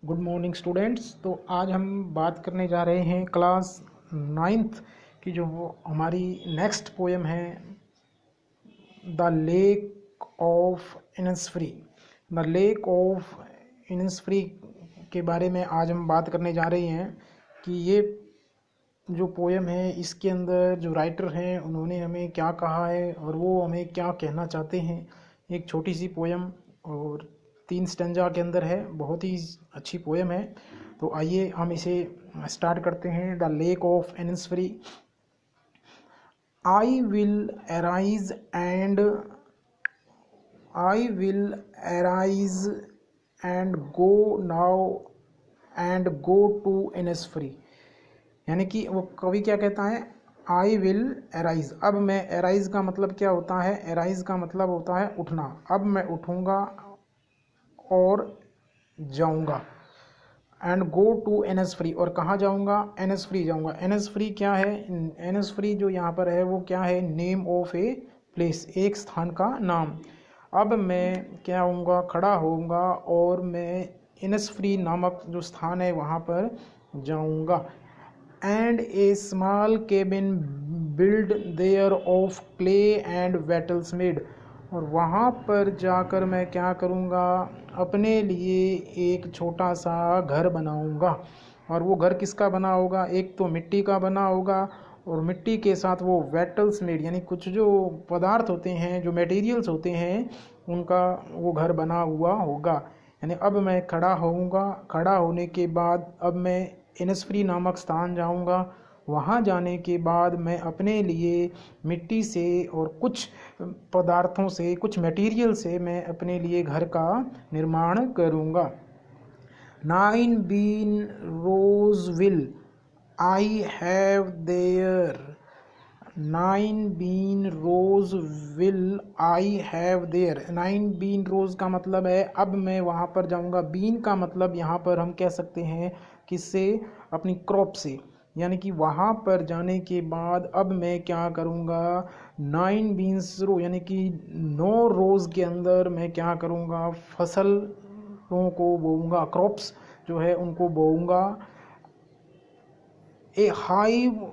Good morning students. तो आज हम बात करने जा रहे हैं क्लास नाइन्थ की जो हमारी नेक्स्ट पोएम है, the lake of Innisfree. The lake of Innisfree के बारे में आज हम बात करने जा रहे हैं कि ये जो पोएम है इसके अंदर जो राइटर हैं उन्होंने हमें क्या कहा है और वो हमें क्या कहना चाहते हैं। एक छोटी सी पोएम और 3 स्टेंजा के अंदर है, बहुत ही अच्छी पोएम है। तो आइए हम इसे स्टार्ट करते हैं। The lake of Innisfree. I will arise and go now and go to Innisfree. यानी कि वो कवि क्या कहता है, आई विल अराइज। अब मैं, अराइज का मतलब क्या होता है, अराइज का मतलब होता है उठना। अब मैं उठूंगा और जाऊंगा। एंड गो टू इनिसफ्री, और कहाँ जाऊंगा, इनिसफ्री जाऊंगा। इनिसफ्री क्या है, इनिसफ्री जो यहाँ पर है वो क्या है, नेम ऑफ ए प्लेस, एक स्थान का नाम। अब मैं क्या होऊंगा, खड़ा होऊंगा और मैं इनिसफ्री नामक जो स्थान है वहाँ पर जाऊंगा। And a small cabin build there of clay and wattles made, और वहाँ पर जाकर मैं क्या करूँगा, अपने लिए एक छोटा सा घर बनाऊँगा। और वो घर किसका बना होगा, एक तो मिट्टी का बना होगा और मिट्टी के साथ वो वेटल्स मेड, यानी कुछ जो पदार्थ होते हैं, जो मटेरियल्स होते हैं, उनका वो घर बना हुआ होगा। यानी अब मैं खड़ा होऊंगा, खड़ा होने के बाद अब मैं इनिसफ्री नामक स्थान जाऊंगा। वहाँ जाने के बाद मैं अपने लिए मिट्टी से और कुछ पदार्थों से, कुछ मटेरियल से मैं अपने लिए घर का निर्माण करूँगा। 9 bean rows will I have there. 9 bean rows will I have there. 9 bean rows का मतलब है अब मैं वहाँ पर जाऊँगा। बीन का मतलब यहाँ पर हम कह सकते हैं किससे, अपनी क्रॉप से। यानी कि वहाँ पर जाने के बाद अब मैं क्या करूँगा, 9 बीन्स रो, यानी कि 9 रोज़ के अंदर मैं क्या करूँगा, फसलों को बोऊँगा, क्रॉप्स जो है उनको बोऊँगा। A hive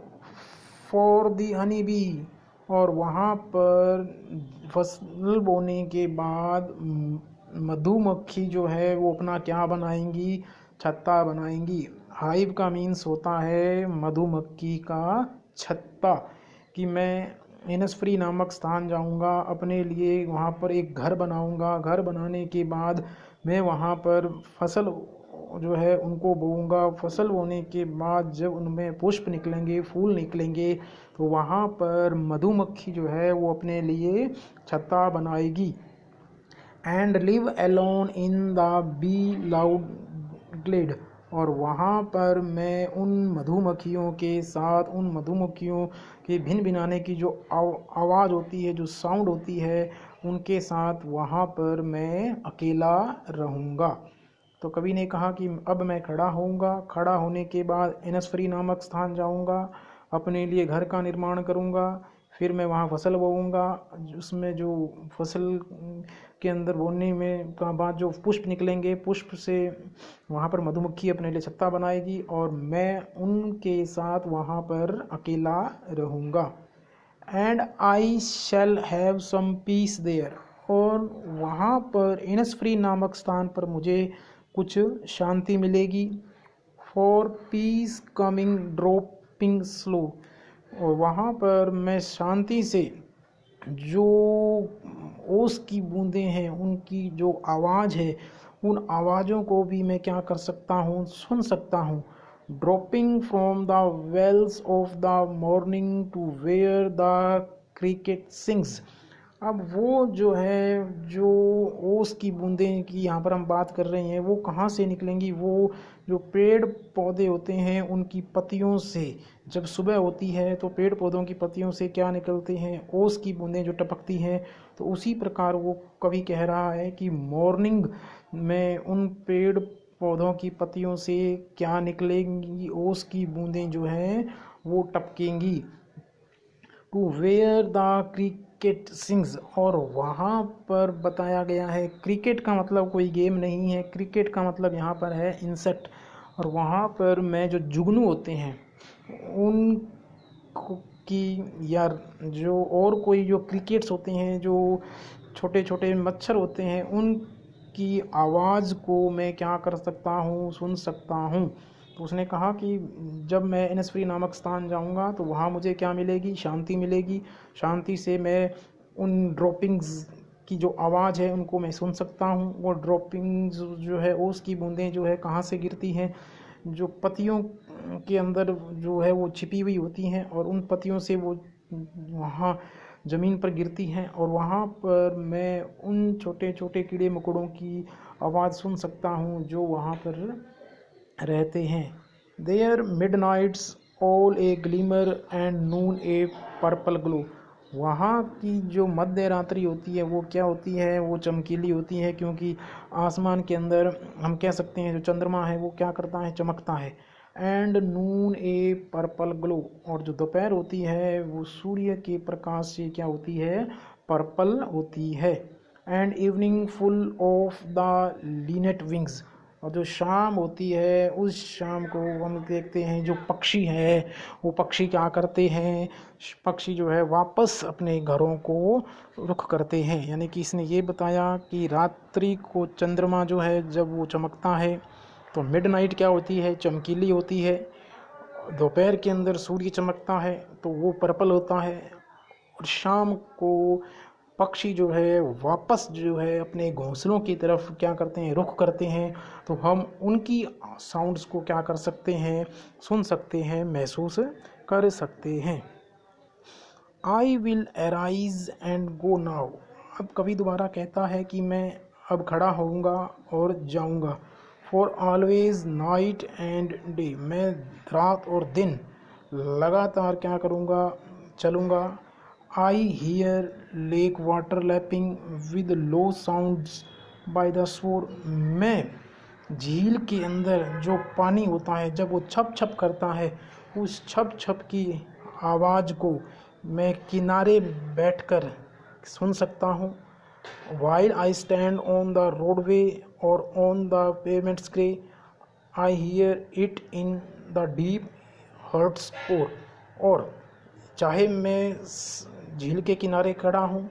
for the honey bee, और वहाँ पर फसल बोने के बाद मधुमक्खी जो है वो अपना क्या बनाएंगी, छत्ता बनाएंगी। हाइव का मीन्स होता है मधुमक्खी का छत्ता। कि मैं इनिसफ्री नामक स्थान जाऊंगा, अपने लिए वहाँ पर एक घर बनाऊंगा। घर बनाने के बाद मैं वहाँ पर फसल जो है उनको बोऊंगा। फसल बोने के बाद जब उनमें पुष्प निकलेंगे, फूल निकलेंगे, तो वहाँ पर मधुमक्खी जो है वो अपने लिए छत्ता बनाएगी। And live alone in the bee loud glade, और वहाँ पर मैं उन मधुमक्खियों के साथ, उन मधुमक्खियों के भिन भिनाने की जो आवाज़ होती है, जो साउंड होती है, उनके साथ वहाँ पर मैं अकेला रहूँगा। तो कवि ने कहा कि अब मैं खड़ा होऊंगा, खड़ा होने के बाद इनिसफ्री नामक स्थान जाऊंगा, अपने लिए घर का निर्माण करूंगा। फिर मैं वहाँ फसल बोऊंगा, उसमें जो फसल के अंदर बोने में का बाद जो पुष्प निकलेंगे, पुष्प से वहाँ पर मधुमक्खी अपने लिए छत्ता बनाएगी और मैं उनके साथ वहाँ पर अकेला रहूँगा। And I shall have some peace there, और वहाँ पर इनिसफ्री नामक स्थान पर मुझे कुछ शांति मिलेगी। For piece coming dropping slow, और वहाँ पर मैं शांति से जो ओस की बूंदें हैं, उनकी जो आवाज़ है, उन आवाज़ों को भी मैं क्या कर सकता हूँ, सुन सकता हूँ। Dropping from the veils of the morning to where the cricket sings. अब वो जो है, जो ओस की बूंदें की यहाँ पर हम बात कर रहे हैं, वो कहाँ से निकलेंगी, वो जो पेड़ पौधे होते हैं उनकी पत्तियों से। जब सुबह होती है तो पेड़ पौधों की पत्तियों से क्या निकलते हैं, ओस की बूंदें जो टपकती हैं। तो उसी प्रकार वो कवि कह रहा है कि मॉर्निंग में उन पेड़ पौधों की पत्तियों से क्या निकलेंगी, ओस की बूंदें जो हैं वो टपकेंगी। To where the cricket sings, और वहाँ पर बताया गया है, क्रिकेट का मतलब कोई गेम नहीं है, क्रिकेट का मतलब यहाँ पर है इंसेक्ट, और वहाँ पर में जो जुगनू होते हैं उन की या जो और कोई जो क्रिकेट्स होते हैं, जो छोटे छोटे मच्छर होते हैं, उनकी आवाज़ को मैं क्या कर सकता हूँ, सुन सकता हूँ। तो उसने कहा कि जब मैं इनस्फ्री नामक स्थान जाऊँगा तो वहाँ मुझे क्या मिलेगी, शांति मिलेगी, शांति से मैं उन ड्रॉपिंग्स की जो आवाज़ है उनको मैं सुन सकता हूँ। वो ड्रॉपिंग्स जो है ओस की बूंदें जो है कहाँ से गिरती हैं, जो पत्तियों के अंदर जो है वो छिपी हुई होती हैं, और उन पत्तियों से वो वहाँ ज़मीन पर गिरती हैं, और वहाँ पर मैं उन छोटे छोटे कीड़े मकोड़ों की आवाज़ सुन सकता हूँ जो वहाँ पर रहते हैं। There midnight's all a glimmer and noon a purple glow, वहाँ की जो मध्य रात्रि होती है वो क्या होती है, वो चमकीली होती है, क्योंकि आसमान के अंदर हम कह सकते हैं जो चंद्रमा है वो क्या करता है, चमकता है। And noon a purple glow, और जो दोपहर होती है वो सूर्य के प्रकाश से क्या होती है, पर्पल होती है। And evening full of the linnet's wings, और जो शाम होती है उस शाम को हम देखते हैं जो पक्षी है वो पक्षी क्या करते हैं, पक्षी जो है वापस अपने घरों को रुख करते हैं। यानी कि इसने ये बताया कि रात्रि को चंद्रमा जो है जब वो चमकता है तो मिडनाइट क्या होती है, चमकीली होती है। दोपहर के अंदर सूर्य चमकता है तो वो पर्पल होता है, और शाम को पक्षी जो है वापस जो है अपने घोंसलों की तरफ क्या करते हैं, रुख करते हैं। तो हम उनकी साउंड्स को क्या कर सकते हैं, सुन सकते हैं, महसूस कर सकते हैं। आई will arise and go now, अब कवि दोबारा कहता है कि मैं अब खड़ा होऊंगा और जाऊंगा। For always night and day, मैं रात और दिन लगातार क्या करूंगा, चलूंगा। I hear lake water lapping with low sounds by the shore, मैं झील के अंदर जो पानी होता है जब वो छप छप करता है उस छप छप की आवाज़ को मैं किनारे बैठकर सुन सकता हूँ। While I stand on the roadway और on the pavement grey, I hear it in the deep heart's core, और चाहे मैं झील के किनारे खड़ा हूँ,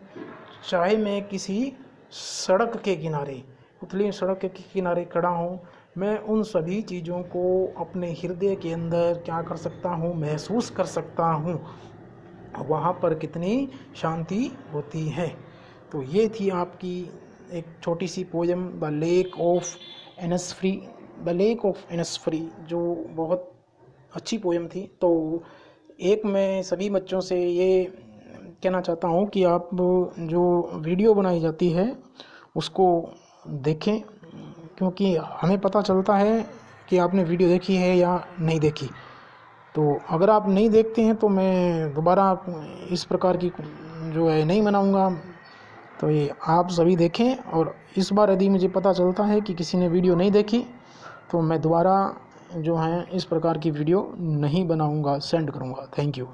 चाहे मैं किसी सड़क के किनारे, उथली सड़क के किनारे खड़ा हूँ, मैं उन सभी चीज़ों को अपने हृदय के अंदर क्या कर सकता हूँ, महसूस कर सकता हूँ। वहाँ पर कितनी शांति होती है। तो ये थी आपकी एक छोटी सी poem the lake of Innisfree, the lake of Innisfree, जो बहुत अच्छी पोएम थी। तो एक मैं सभी बच्चों से ये कहना चाहता हूँ कि आप जो वीडियो बनाई जाती है उसको देखें, क्योंकि हमें पता चलता है कि आपने वीडियो देखी है या नहीं देखी। तो अगर आप नहीं देखते हैं तो मैं दोबारा इस प्रकार की जो है नहीं बनाऊंगा। तो ये आप सभी देखें, और इस बार यदि मुझे पता चलता है कि किसी ने वीडियो नहीं देखी तो मैं दोबारा जो है इस प्रकार की वीडियो नहीं बनाऊंगा, सेंड करूंगा। Thank you.